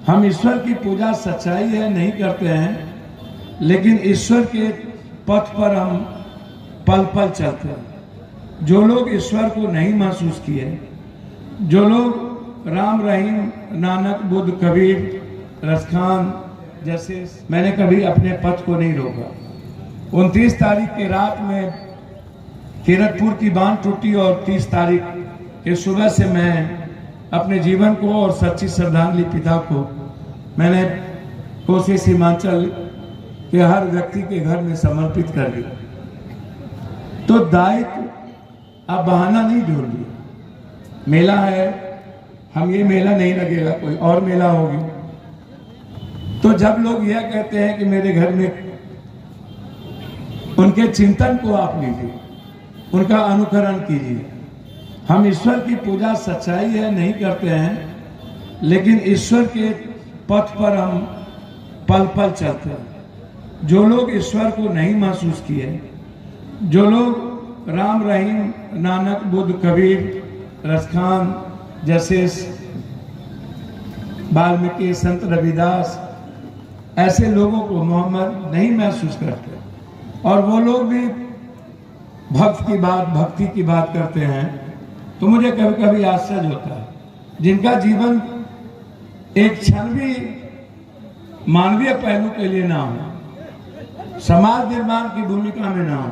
हम ईश्वर की पूजा सच्चाई है नहीं करते हैं, लेकिन ईश्वर के पथ पर हम पल पल चलते हैं। जो लोग ईश्वर को नहीं महसूस किए, जो लोग राम रहीम नानक बुद्ध कबीर रसखान जैसे, मैंने कभी अपने पथ को नहीं रोका। 29 तारीख की रात में किरतपुर की बांध टूटी और 30 तारीख के सुबह से मैं अपने जीवन को और सच्ची श्रद्धांजलि पिता को मैंने कोसी सीमांचल के हर व्यक्ति के घर में समर्पित कर दिया। तो दायित्व अब बहाना नहीं ढूंढ लिया। मेला है, हम ये मेला नहीं लगेगा, कोई और मेला होगी। तो जब लोग यह कहते हैं कि मेरे घर में, उनके चिंतन को आप लीजिए, उनका अनुकरण कीजिए। हम ईश्वर की पूजा सच्चाई है नहीं करते हैं, लेकिन ईश्वर के पथ पर हम पल पल चलते हैं। जो लोग ईश्वर को नहीं महसूस किए, जो लोग राम रहीम नानक बुद्ध कबीर रसखान जैसे, वाल्मीकि संत रविदास, ऐसे लोगों को मोहम्मद नहीं महसूस करते, और वो लोग भी भक्ति की बात करते हैं, तो मुझे कभी कभी आश्चर्य होता है। जिनका जीवन एक क्षण भी मानवीय पहलू के लिए ना हो, समाज निर्माण की भूमिका में ना हो,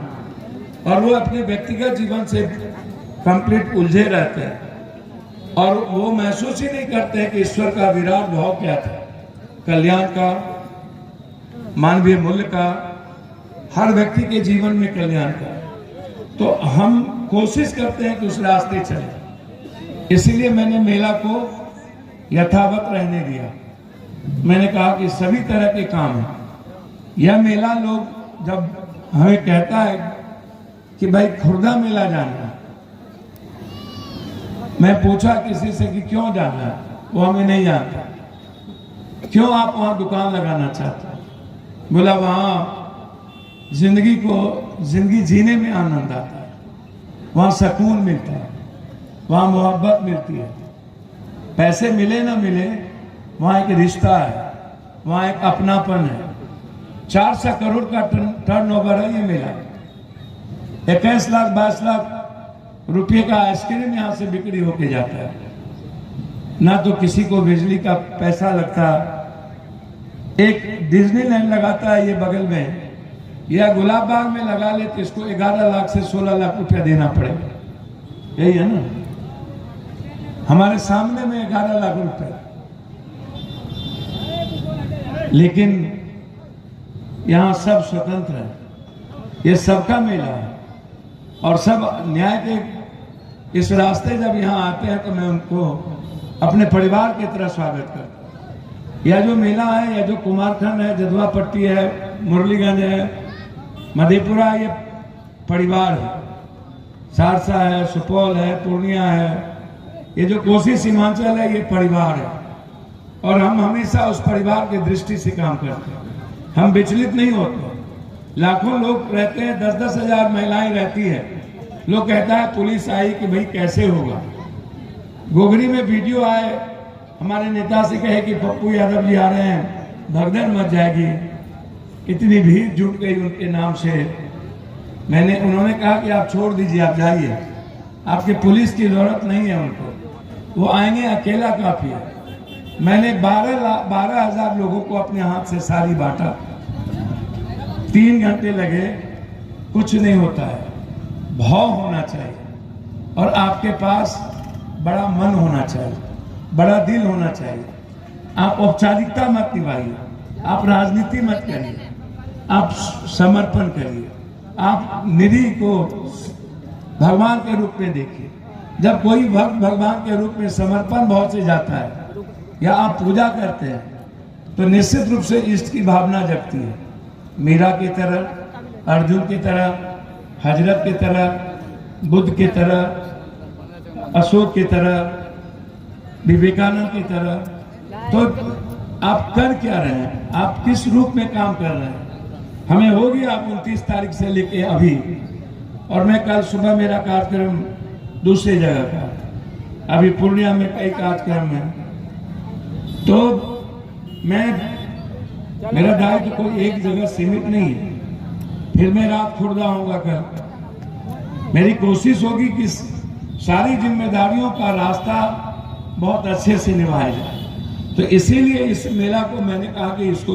और वो अपने व्यक्तिगत जीवन से कंप्लीट उलझे रहते हैं, और वो महसूस ही नहीं करते हैं कि ईश्वर का विराट भाव क्या था, कल्याण का, मानवीय मूल्य का, हर व्यक्ति के जीवन में कल्याण का। तो हम कोशिश करते हैं कि उस रास्ते चले। इसीलिए मैंने मेला को यथावत रहने दिया। मैंने कहा कि सभी तरह के काम हैं। यह मेला, लोग जब हमें कहता है कि भाई खुर्दा मेला जाना है, मैं पूछा किसी से कि क्यों जाना है, वो हमें नहीं जानता। क्यों आप वहां दुकान लगाना चाहते हैं? बोला वहां जिंदगी जीने में आनंद आता है, वहां सुकून मिलता है, वहां मोहब्बत मिलती है। पैसे मिले ना मिले, वहां एक रिश्ता है, वहां एक अपनापन है। 400 करोड़ का टर्नओवर है ये मेला। 21 लाख 22 लाख रुपये का आइसक्रीम यहाँ से बिक्री होके जाता है। ना तो किसी को बिजली का पैसा लगता। एक डिज्नीलैंड लगाता है ये बगल में, या गुलाब बाग में लगा ले तो इसको 11 लाख से 16 लाख रुपया देना पड़ेगा। यही है ना, हमारे सामने में 11 लाख रुपया। लेकिन यहाँ सब स्वतंत्र है, ये सबका मेला है, और सब न्याय के इस रास्ते जब यहाँ आते हैं तो मैं उनको अपने परिवार की तरह स्वागत करता हूँ। यह जो मेला है, यह जो कुमारखंड है, जदवा पट्टी है, मुरलीगंज है, मधेपुरा, ये परिवार है। सहरसा है, सुपौल है, पूर्णिया है, ये जो कोसी सीमांचल है, ये परिवार है। और हम हमेशा उस परिवार की दृष्टि से काम करते हैं। हम विचलित नहीं होते। लाखों लोग रहते हैं, 10-10 हजार महिलाएं रहती है। लोग कहता है पुलिस आई कि भाई कैसे होगा। गोगरी में वीडियो आए, हमारे नेता से कहे कि पप्पू यादव जी आ रहे हैं, भगदड़ मच जाएगी। इतनी भीड़ जुट गई उनके नाम से। उन्होंने कहा कि आप छोड़ दीजिए, आप जाइए, आपके पुलिस की जरूरत नहीं है उनको, वो आएंगे, अकेला काफी है। मैंने 12,000 लोगों को अपने हाथ से साड़ी बांटा। 3 घंटे लगे, कुछ नहीं होता है। भाव होना चाहिए, और आपके पास बड़ा मन होना चाहिए, बड़ा दिल होना चाहिए। आप औपचारिकता मत निभाइए, आप राजनीति मत करिए, आप समर्पण करिए, आप निधि को भगवान के रूप में देखिए। जब कोई भक्त भगवान के रूप में समर्पण भाव से जाता है, या आप पूजा करते हैं, तो निश्चित रूप से इष्ट की भावना जगती है। मीरा की तरह, अर्जुन की तरह, हजरत की तरह, बुद्ध की तरह, अशोक की तरह, विवेकानंद की तरह। तो आप कर क्या रहे हैं, आप किस रूप में काम कर रहे हैं? हमें होगी आप 29 तारीख से लेके अभी, और मैं कल सुबह मेरा कार्यक्रम दूसरी जगह का, अभी पूर्णिया में कई कार्यक्रम है। तो मेरा दायित्व कोई एक जगह सीमित नहीं है। फिर मैं रात खुर्दा आऊंगा कल। मेरी कोशिश होगी कि सारी जिम्मेदारियों का रास्ता बहुत अच्छे से निभाया जाए। तो इसीलिए इस मेला को मैंने कहा कि इसको